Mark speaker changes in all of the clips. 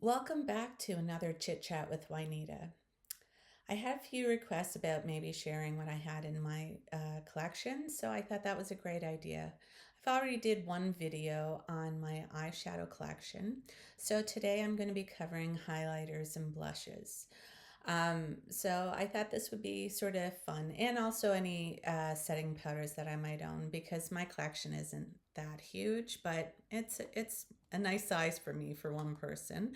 Speaker 1: Welcome back to another Chit Chat with Juanita. I had a few requests about maybe sharing what I had in my collection, so I thought that was a great idea. I've already did one video on my eyeshadow collection, so today I'm going to be covering highlighters and blushes. So I thought this would be sort of fun, and also any setting powders that I might own because my collection isn't that huge, but it's a nice size for me for one person.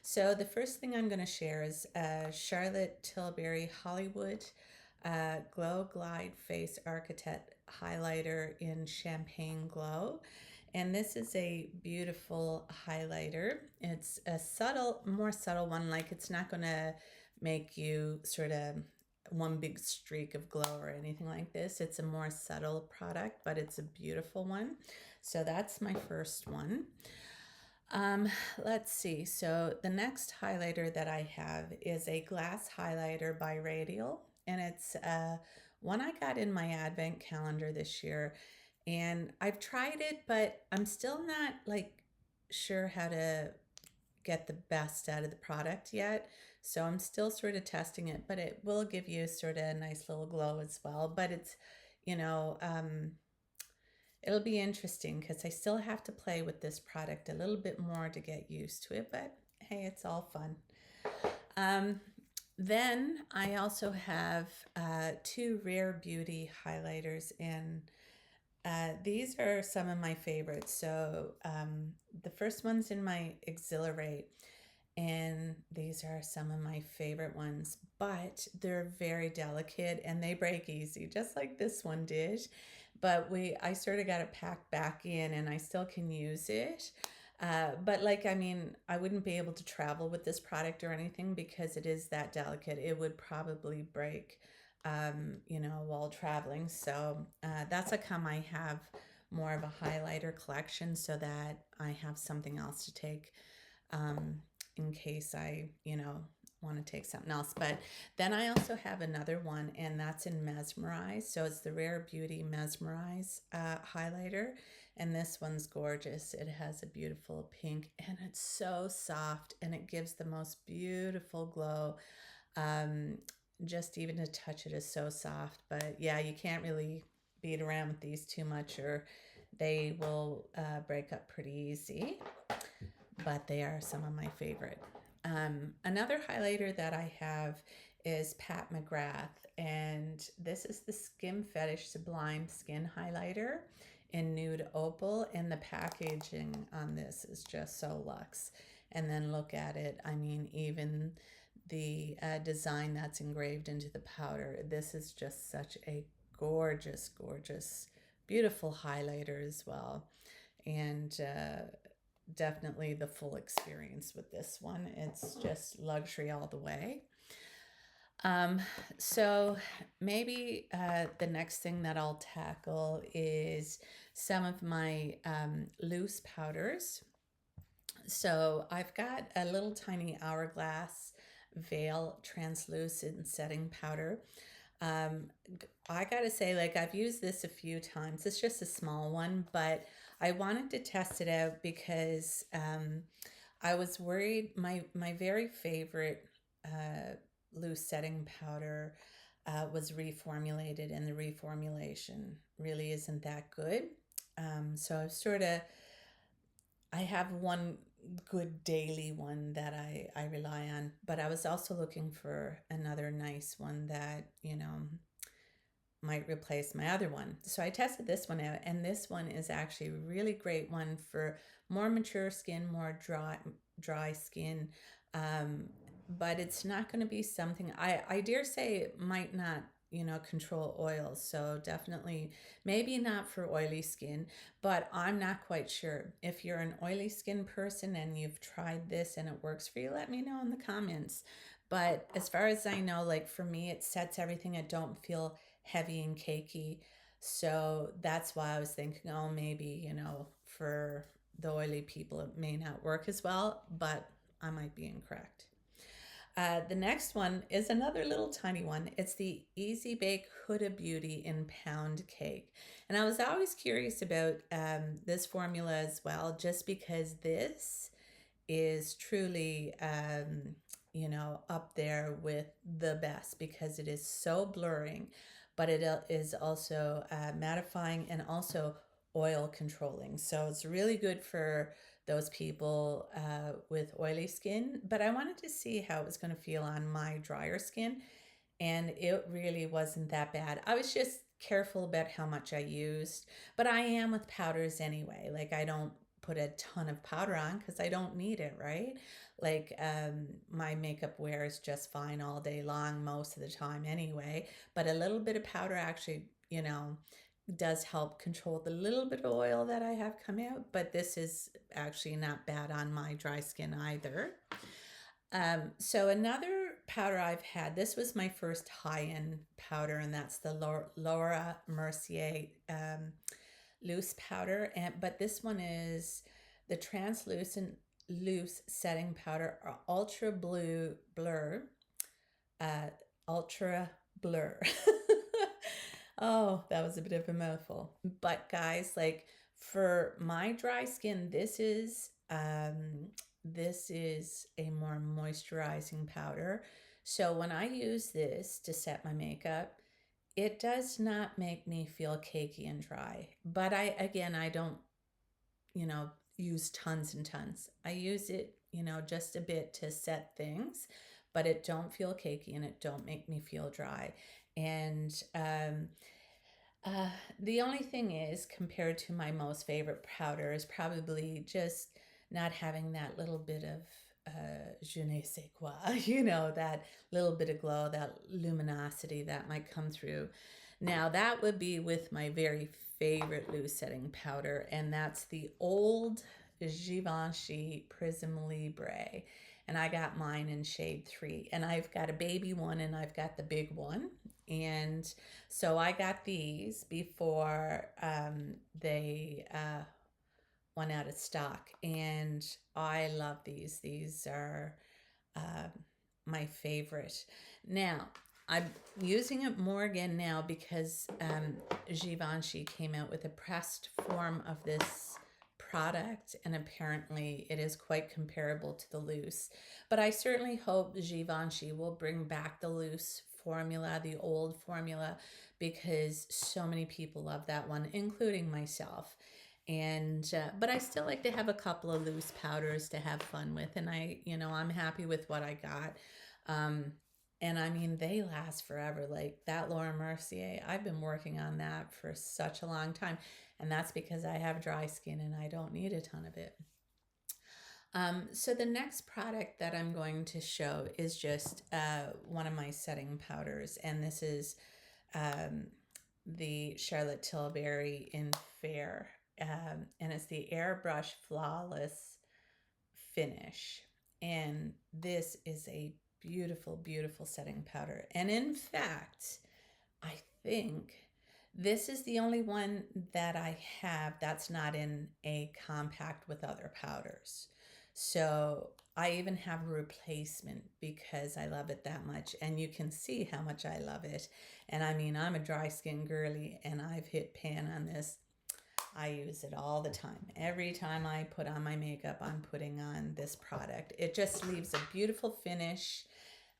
Speaker 1: So the first thing I'm going to share is Charlotte Tilbury Hollywood Glow Glide Face Architect Highlighter in Champagne Glow. And this is a beautiful highlighter. It's a more subtle one, like it's not going to make you sort of one big streak of glow or anything like this. It's a more subtle product, but it's a beautiful one. So that's my first one. Let's see. So the next highlighter that I have is a glass highlighter by Radial, and it's one I got in my advent calendar this year. And I've tried it, but I'm still not like sure how to get the best out of the product yet. So I'm still sort of testing it, but it will give you sort of a nice little glow as well. But it's, you know, it'll be interesting because I still have to play with this product a little bit more to get used to it. But hey, it's all fun. Then I also have two Rare Beauty highlighters, and these are some of my favorites. So the first one's in my Exhilarate, and these are some of my favorite ones, but they're very delicate and they break easy, just like this one did. But I sort of got it packed back in, and I still can use it. But like, I mean, I wouldn't be able to travel with this product or anything because it is that delicate. It would probably break, while traveling. So that's how come I have more of a highlighter collection so that I have something else to take in case I, want to take something else. But then I also have another one, and that's in Mesmerize. So it's the Rare Beauty Mesmerize highlighter. And this one's gorgeous. It has a beautiful pink, and it's so soft, and it gives the most beautiful glow. Just even to touch it is so soft. But yeah, you can't really beat around with these too much, or they will break up pretty easy. But they are some of my favorite. Another highlighter that I have is Pat McGrath, and this is the Skin Fetish Sublime Skin Highlighter in Nude Opal, and the packaging on this is just so luxe. And then look at it. I mean, even the design that's engraved into the powder. This is just such a gorgeous, gorgeous, beautiful highlighter as well. And definitely the full experience with this one. It's just luxury all the way. So maybe the next thing that I'll tackle is some of my loose powders. So I've got a little tiny Hourglass Veil translucent setting powder. Um, I gotta say, like, I've used this a few times. It's just a small one, but I wanted to test it out because I was worried. My very favorite loose setting powder was reformulated, and the reformulation really isn't that good. So I have one good daily one that I rely on, but I was also looking for another nice one that, might replace my other one. So I tested this one out, and this one is actually a really great one for more mature skin, more dry skin. But it's not going to be something I dare say it might not, control oils. So definitely maybe not for oily skin, but I'm not quite sure. If you're an oily skin person and you've tried this and it works for you, let me know in the comments. But as far as I know, like for me, it sets everything. I don't feel heavy and cakey. So that's why I was thinking, oh, maybe, for the oily people, it may not work as well, but I might be incorrect. The next one is another little tiny one. It's the Easy Bake Huda Beauty in Pound Cake. And I was always curious about this formula as well, just because this is truly, up there with the best because it is so blurring, but it is also mattifying and also oil controlling. So it's really good for those people with oily skin. But I wanted to see how it was going to feel on my drier skin, and it really wasn't that bad. I was just careful about how much I used, but I am with powders anyway. Like, I don't put a ton of powder on because I don't need it, right? Like, my makeup wears just fine all day long most of the time anyway, but a little bit of powder actually, does help control the little bit of oil that I have come out, but this is actually not bad on my dry skin either. So another powder I've had, this was my first high-end powder, and that's the Laura Mercier loose powder. But this one is the translucent loose setting powder, ultra blue blur, uh, ultra blur. Oh, that was a bit of a mouthful. But guys, like, for my dry skin, this is a more moisturizing powder. So when I use this to set my makeup, it does not make me feel cakey and dry. But I don't, use tons and tons. I use it, just a bit to set things, but it don't feel cakey and it don't make me feel dry. And uh, the only thing is, compared to my most favorite powder, is probably just not having that little bit of je ne sais quoi, that little bit of glow, that luminosity that might come through. Now, that would be with my very favorite loose setting powder, and that's the old Givenchy Prism Libre. And I got mine in shade 3. And I've got a baby one and I've got the big one. And so I got these before they went out of stock. And I love these. These are um, my favorite. Now, I'm using it more again now because Givenchy came out with a pressed form of this product, and apparently it is quite comparable to the loose. But I certainly hope Givenchy will bring back the loose formula, the old formula, because so many people love that one, including myself. And but I still like to have a couple of loose powders to have fun with, and I'm happy with what I got. um and I mean, they last forever. Like that Laura Mercier, I've been working on that for such a long time, and that's because I have dry skin and I don't need a ton of it. So the next product that I'm going to show is just one of my setting powders, and this is um, the Charlotte Tilbury in Fair, and it's the Airbrush Flawless Finish. And this is a beautiful, beautiful setting powder. And in fact, I think this is the only one that I have that's not in a compact with other powders. So I even have a replacement because I love it that much. And you can see how much I love it. And I mean, I'm a dry skin girly and I've hit pan on this. I use it all the time. Every time I put on my makeup, I'm putting on this product. It just leaves a beautiful finish,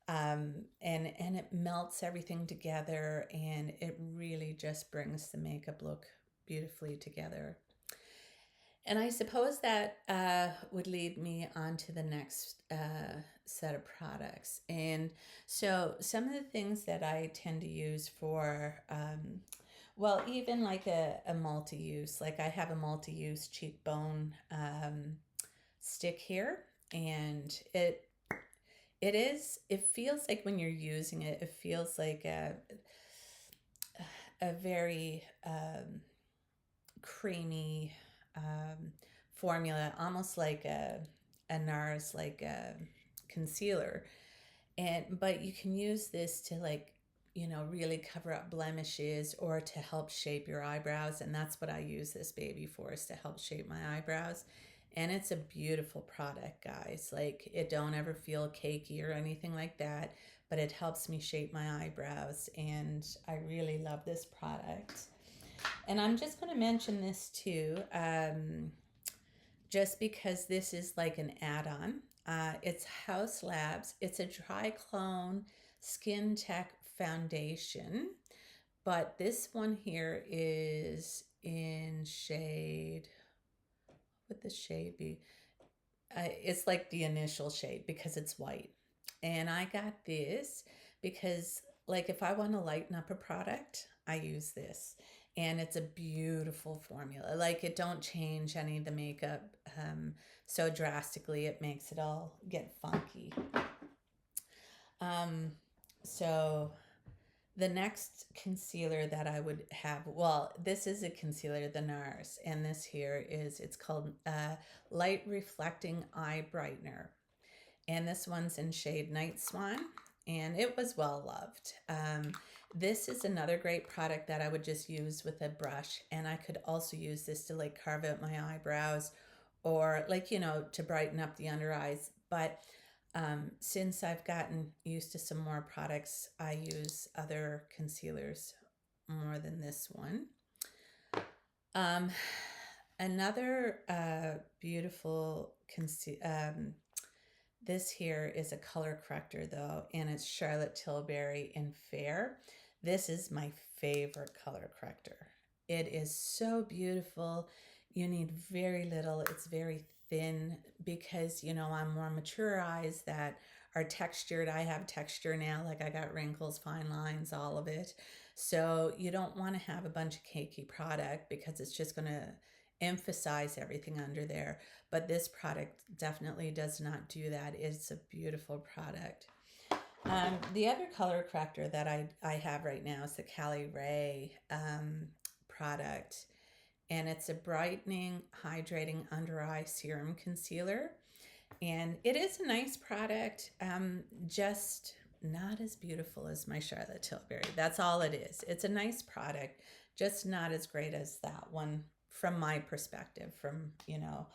Speaker 1: and it melts everything together, and it really just brings the makeup look beautifully together. And I suppose that would lead me on to the next set of products. And so some of the things that I tend to use for, well, even like a multi-use, like I have a multi-use cheekbone stick here, and it feels like when you're using it, it feels like a very creamy formula, almost like a NARS, like a concealer. But you can use this to, like, really cover up blemishes or to help shape your eyebrows. And that's what I use this baby for, is to help shape my eyebrows. And it's a beautiful product, guys. Like, it don't ever feel cakey or anything like that, but it helps me shape my eyebrows. And I really love this product. And I'm just going to mention this too. just because this is like an add-on. It's House Labs. It's a dry clone skin tech foundation, but this one here is in shade. What would the shade be? It's like the initial shade because it's white. And I got this because, like, if I want to lighten up a product, I use this. And it's a beautiful formula. Like, it don't change any of the makeup so drastically, it makes it all get funky. Um, so the next concealer that I would have, well, this is a concealer, the NARS, and this here is, it's called Light Reflecting Eye Brightener. And this one's in shade Night Swan, and it was well loved. This is another great product that I would just use with a brush, and I could also use this to like carve out my eyebrows or like, you know, to brighten up the under eyes. But since I've gotten used to some more products, I use other concealers more than this one. Um, another beautiful this here is a color corrector though, and it's Charlotte Tilbury in Fair. This is my favorite color corrector. It is so beautiful. You need very little. It's very thin because, you know, I'm more mature eyes that are textured. I have texture now, like I got wrinkles, fine lines, all of it. So you don't want to have a bunch of cakey product because it's just going to emphasize everything under there. But this product definitely does not do that. It's a beautiful product. The other color corrector that I have right now is the Cali Ray product. And it's a brightening, hydrating under eye serum concealer. And it is a nice product, just not as beautiful as my Charlotte Tilbury. That's all it is. It's a nice product, just not as great as that one from my perspective, from, you know,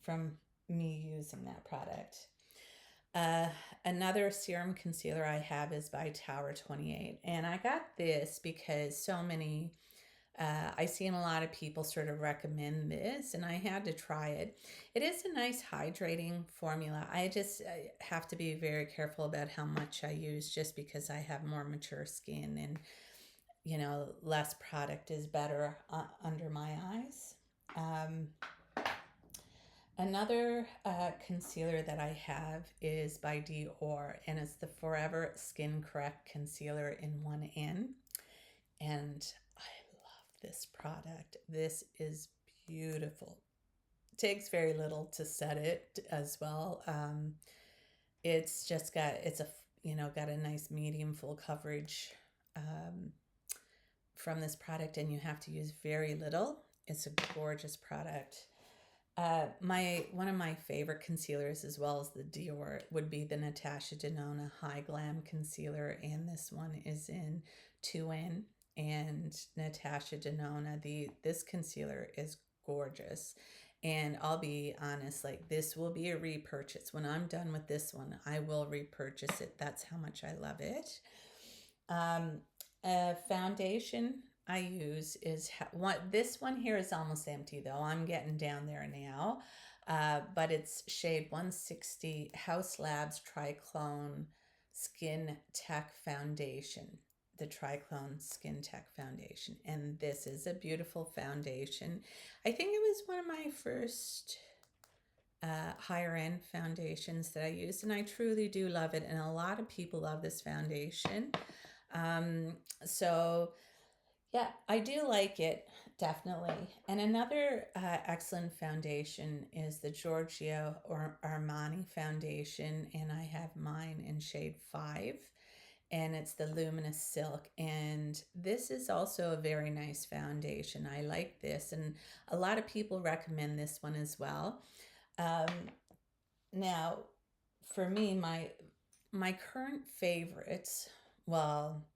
Speaker 1: from me using that product. Another serum concealer I have is by Tower 28. And I got this because so many I seen a lot of people sort of recommend this, and I had to try it. It is a nice hydrating formula. I just have to be very careful about how much I use just because I have more mature skin and, you know, less product is better under my eyes. Another concealer that I have is by Dior, and it's the Forever Skin Correct Concealer in 1N. And this product. This is beautiful. It takes very little to set it as well. It's just got, it's a, you know, got a nice medium full coverage from this product, and you have to use very little. It's a gorgeous product. One of my favorite concealers, as well as the Dior, would be the Natasha Denona High Glam Concealer, and this one is in 2N. And Natasha Denona, this concealer is gorgeous. And I'll be honest, like, this will be a repurchase. When I'm done with this one, I will repurchase it. That's how much I love it. A foundation I use is this one here is almost empty though. I'm getting down there now. But it's shade 160 House Labs Triclone Skin Tech Foundation. The Triclone Skin Tech Foundation. And this is a beautiful foundation. I think it was one of my first higher end foundations that I used, and I truly do love it. And a lot of people love this foundation. So yeah, I do like it, definitely. And another excellent foundation is the Giorgio or Armani foundation, and I have mine in shade 5. And it's the Luminous Silk. And this is also a very nice foundation. I like this, and a lot of people recommend this one as well. Now, for me, my current favorites, well,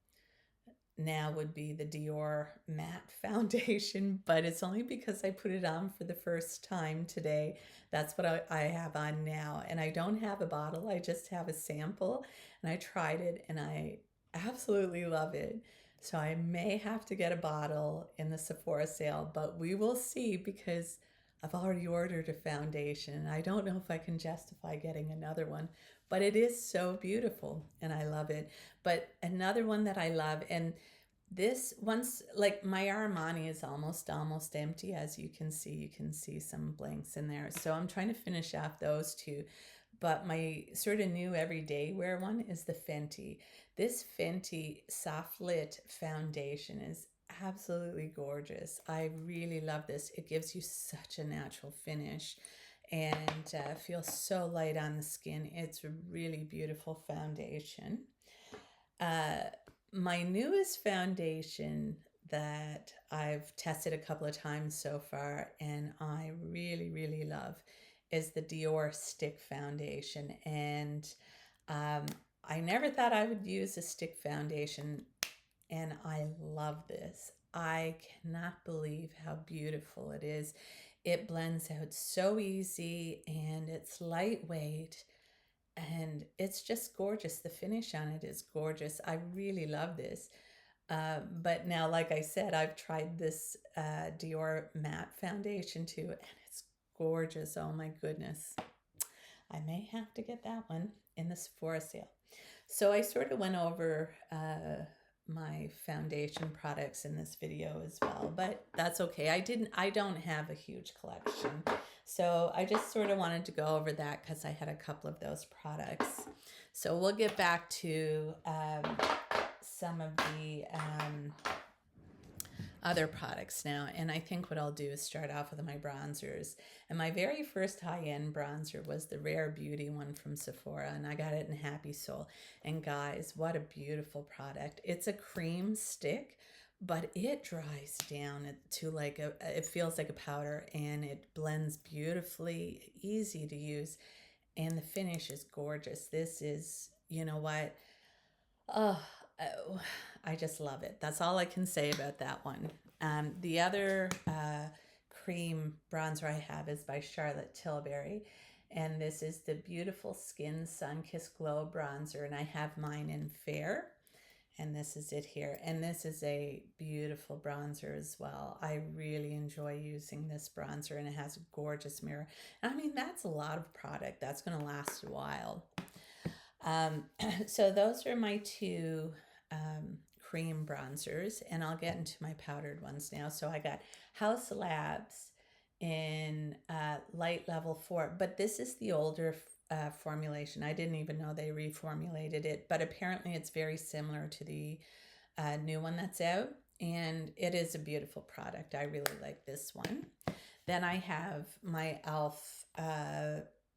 Speaker 1: now would be the Dior Matte Foundation, but it's only because I put it on for the first time today. That's what I have on now. And I don't have a bottle, I just have a sample. And I tried it and I absolutely love it. So I may have to get a bottle in the Sephora sale, but we will see because I've already ordered a foundation. I don't know if I can justify getting another one, but it is so beautiful and I love it. But another one that I love, and this once, like, my Armani is almost empty. As you can see some blanks in there. So I'm trying to finish off those two. But my sort of new everyday wear one is the Fenty. This Fenty soft lit foundation is absolutely gorgeous. I really love this. It gives you such a natural finish and feels so light on the skin. It's a really beautiful foundation. Uh, my newest foundation that I've tested a couple of times so far and I really, really love is the Dior Stick Foundation. And um, I never thought I would use a stick foundation, and I love this. I cannot believe how beautiful it is. It blends out so easy and it's lightweight and it's just gorgeous. The finish on it is gorgeous. I really love this. But now, like I said, I've tried this Dior matte foundation too, and it's gorgeous. Oh my goodness. I may have to get that one in the Sephora sale. So I sort of went over my foundation products in this video as well, but that's okay. I don't have a huge collection. So I just sort of wanted to go over that because I had a couple of those products. So we'll get back to some of the other products now. And I think what I'll do is start off with my bronzers. And my very first high-end bronzer was the Rare Beauty one from Sephora, and I got it in Happy Soul. And guys, what a beautiful product. It's a cream stick, but it dries down to like it feels like a powder, and it blends beautifully, easy to use, and the finish is gorgeous. This is, you know what? Oh, I just love it. That's all I can say about that one. The other cream bronzer I have is by Charlotte Tilbury. And this is the Beautiful Skin Sun Kiss Glow Bronzer. And I have mine in Fair. And this is it here. And this is a beautiful bronzer as well. I really enjoy using this bronzer, and it has a gorgeous mirror. I mean, that's a lot of product. That's going to last a while. So those are my two cream bronzers, and I'll get into my powdered ones now. So I got House Labs in light level 4, but this is the older formulation. I didn't even know they reformulated it, but apparently it's very similar to the new one that's out, and it is a beautiful product. I really like this one. Then I have my e.l.f.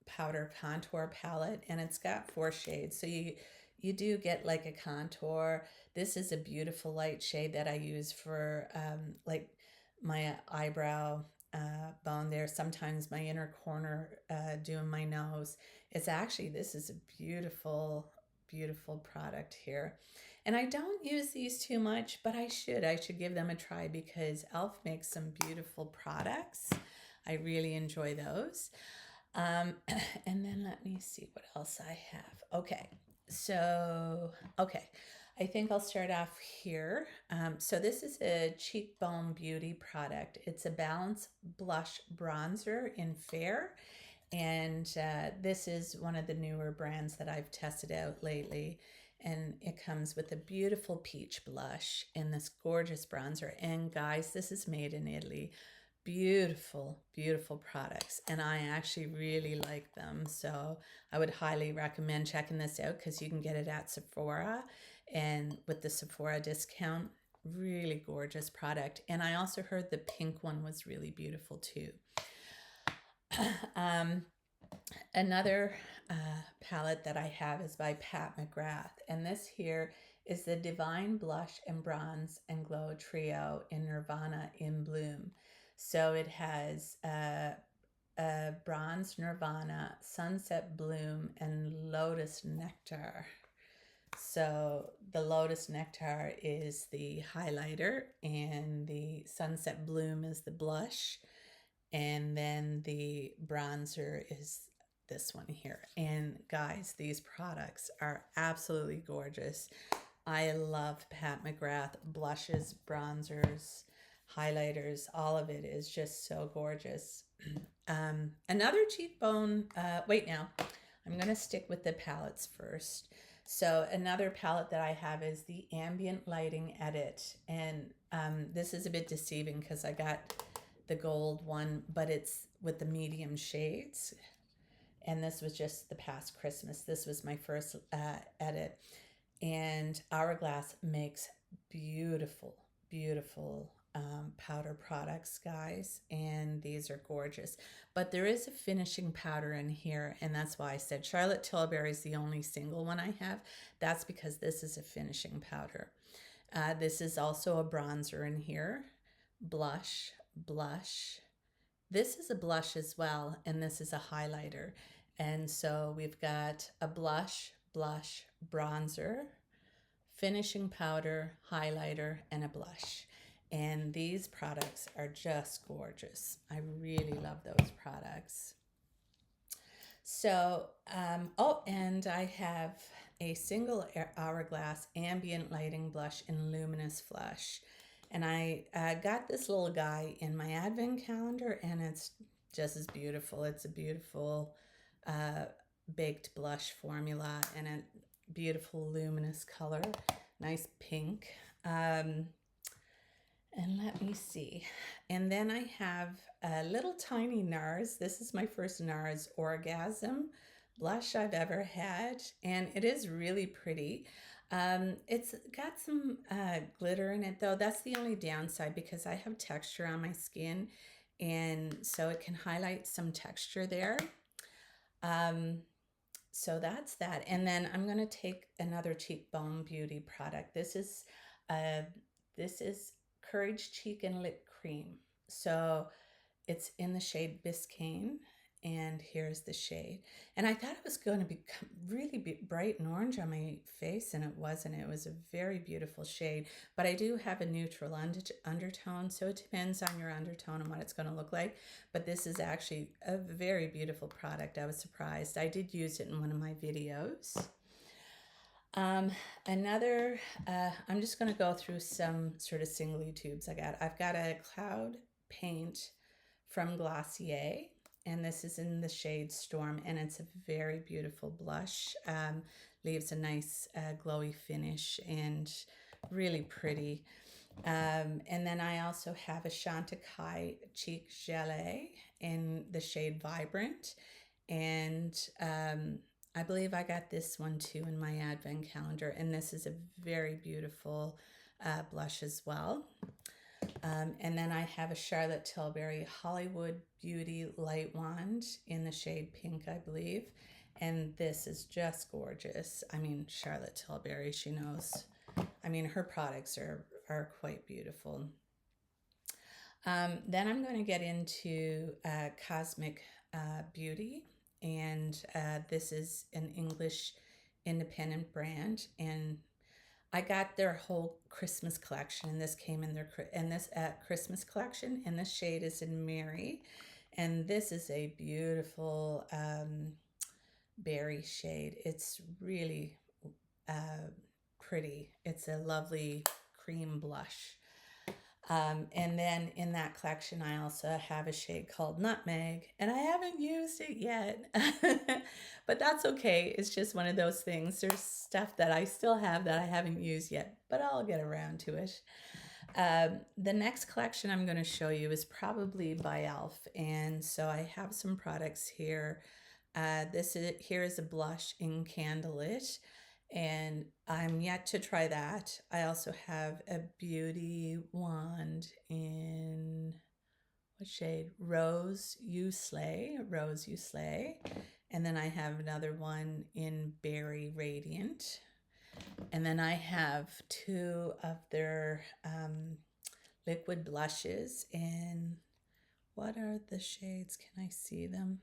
Speaker 1: Powder Contour Palette, and it's got 4 shades. So you do get like a contour. This is a beautiful light shade that I use for like my eyebrow bone there. Sometimes my inner corner doing my nose. It's actually, this is a beautiful, beautiful product here. And I don't use these too much, but I should give them a try because e.l.f. makes some beautiful products. I really enjoy those. And then let me see what else I have. Okay. So, I think I'll start off here. So this is a Cheekbone Beauty product. It's a Balance Blush Bronzer in Fair. And this is one of the newer brands that I've tested out lately. And it comes with a beautiful peach blush and this gorgeous bronzer. And guys, this is made in Italy. Beautiful, beautiful products, and I actually really like them. So I would highly recommend checking this out because you can get it at Sephora, and with the Sephora discount, really gorgeous product. And I also heard the pink one was really beautiful too. Another palette that I have is by Pat McGrath, and this here is the Divine Blush and Bronze and Glow Trio in Nirvana in Bloom. So it has Bronze Nirvana, Sunset Bloom, and Lotus Nectar. So the Lotus Nectar is the highlighter, and the Sunset Bloom is the blush, and then the bronzer is this one here. And guys, these products are absolutely gorgeous. I love Pat McGrath blushes, bronzers, highlighters, all of it is just so gorgeous. Another cheekbone, wait now, I'm going to stick with the palettes first. So another palette that I have is the Ambient Lighting Edit. And this is a bit deceiving because I got the gold one, but it's with the medium shades. And this was just the past Christmas. This was my first edit. And Hourglass makes beautiful, beautiful powder products, guys, and these are gorgeous. But there is a finishing powder in here, and that's why I said Charlotte Tilbury is the only single one I have. That's because this is a finishing powder. This is also a bronzer in here, blush, blush. This is a blush as well, and this is a highlighter. And so we've got a blush, blush, bronzer, finishing powder, highlighter, and a blush. And these products are just gorgeous. I really love those products. So, oh, and I have a single Hourglass Ambient Lighting Blush in Luminous Flush. And I got this little guy in my advent calendar, and it's just as beautiful. It's a beautiful baked blush formula and a beautiful luminous color, nice pink. And let me see. And then I have a little tiny NARS. This is my first NARS Orgasm blush I've ever had, and it is really pretty. It's got some glitter in it, though. That's the only downside because I have texture on my skin, and so it can highlight some texture there. So that's that. And then I'm going to take another Cheekbone Beauty product. This is Courage Cheek and Lip Cream. So it's in the shade Biscayne, and here's the shade. And I thought it was going to be really bright and orange on my face, and it wasn't. It was a very beautiful shade, but I do have a neutral undertone, so it depends on your undertone and what it's going to look like. But this is actually a very beautiful product. I was surprised. I did use it in one of my videos. I'm just going to go through some sort of singly tubes I've got a Cloud Paint from Glossier, and this is in the shade Storm, and it's a very beautiful blush. Leaves a nice glowy finish and really pretty. And then I also have a Chantecaille Cheek Gelée in the shade Vibrant, and I believe I got this one too in my advent calendar, and this is a very beautiful blush as well. And then I have a Charlotte Tilbury Hollywood Beauty Light Wand in the shade Pink, I believe. And this is just gorgeous. I mean, Charlotte Tilbury, she knows. I mean, her products are quite beautiful. Then I'm going to get into Cosmic Beauty. And this is an English independent brand. And I got their whole Christmas collection, and this came in their Christmas collection, and this shade is in Mary, and this is a beautiful berry shade. It's really pretty. It's a lovely cream blush. And then in that collection, I also have a shade called Nutmeg, and I haven't used it yet, but that's okay. It's just one of those things. There's stuff that I still have that I haven't used yet, but I'll get around to it. The next collection I'm going to show you is probably by e.l.f. And so I have some products here. Here is a blush in Candlelit, and I'm yet to try that. I also have a beauty wand in, what shade? Rose You Slay. And then I have another one in Berry Radiant. And then I have two of their liquid blushes in, what are the shades? Can I see them?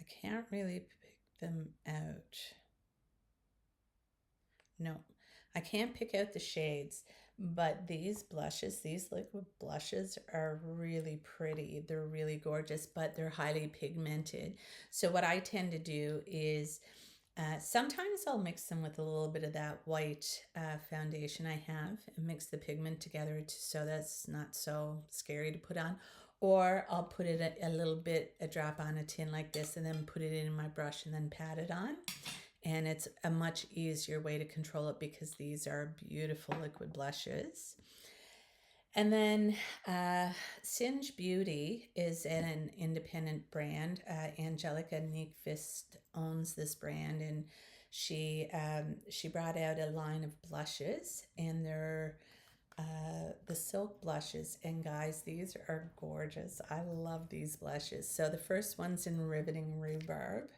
Speaker 1: I can't really pick them out. No, I can't pick out the shades, but these blushes, these liquid blushes are really pretty. They're really gorgeous, but they're highly pigmented. So what I tend to do is sometimes I'll mix them with a little bit of that white foundation I have and mix the pigment together so that's not so scary to put on. Or I'll put it a little bit, a drop on a tin like this, and then put it in my brush and then pat it on. And it's a much easier way to control it because these are beautiful liquid blushes. And then Singe Beauty is an independent brand. Angelica Nyqvist owns this brand, and she brought out a line of blushes, and they're the silk blushes. And guys, these are gorgeous. I love these blushes. So the first one's in Riveting Rhubarb,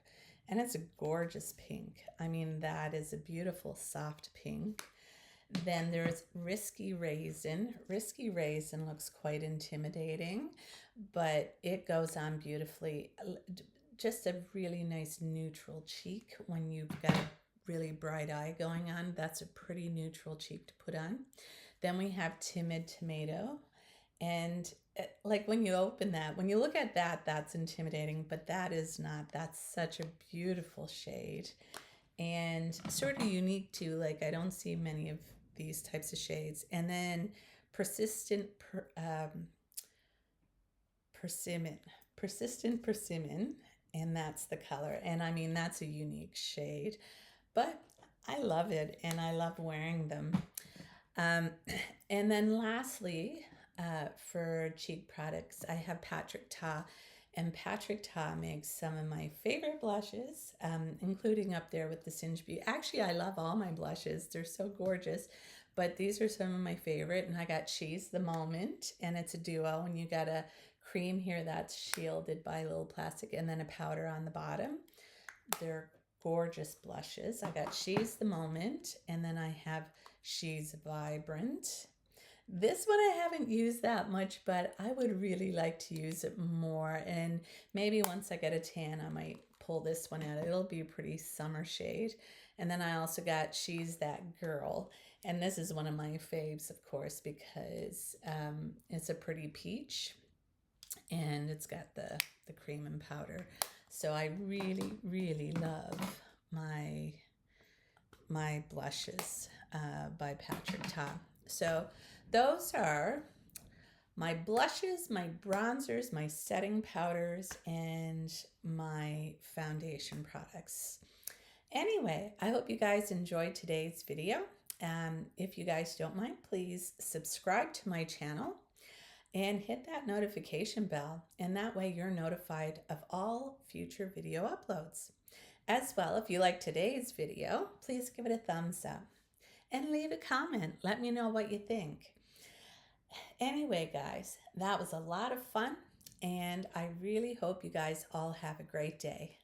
Speaker 1: and it's a gorgeous pink. I mean, that is a beautiful soft pink. Then there's Risky Raisin. Risky Raisin looks quite intimidating, but it goes on beautifully. Just a really nice neutral cheek when you've got a really bright eye going on. That's a pretty neutral cheek to put on. Then we have Timid Tomato. And like when you open that, when you look at that, that's intimidating, but that is not. That's such a beautiful shade and sort of unique too. Like I don't see many of these types of shades. And then persistent persimmon, and that's the color. And I mean, that's a unique shade, but I love it and I love wearing them. Um, and then lastly, for cheek products, I have Patrick Ta. And Patrick Ta makes some of my favorite blushes, including up there with the Singe Beauty. Actually, I love all my blushes. They're so gorgeous. But these are some of my favorite. And I got She's the Moment. And it's a duo. And you got a cream here that's shielded by a little plastic. And then a powder on the bottom. They're gorgeous blushes. I got She's the Moment. And then I have She's Vibrant. This one I haven't used that much, but I would really like to use it more. And maybe once I get a tan, I might pull this one out. It'll be a pretty summer shade. And then I also got She's That Girl. And this is one of my faves, of course, because it's a pretty peach. And it's got the cream and powder. So I really, really love my blushes by Patrick Ta. So those are my blushes, my bronzers, my setting powders, and my foundation products. Anyway, I hope you guys enjoyed today's video. If you guys don't mind, please subscribe to my channel and hit that notification bell, and that way you're notified of all future video uploads. As well, if you like today's video, please give it a thumbs up and leave a comment. Let me know what you think. Anyway, guys, that was a lot of fun, and I really hope you guys all have a great day.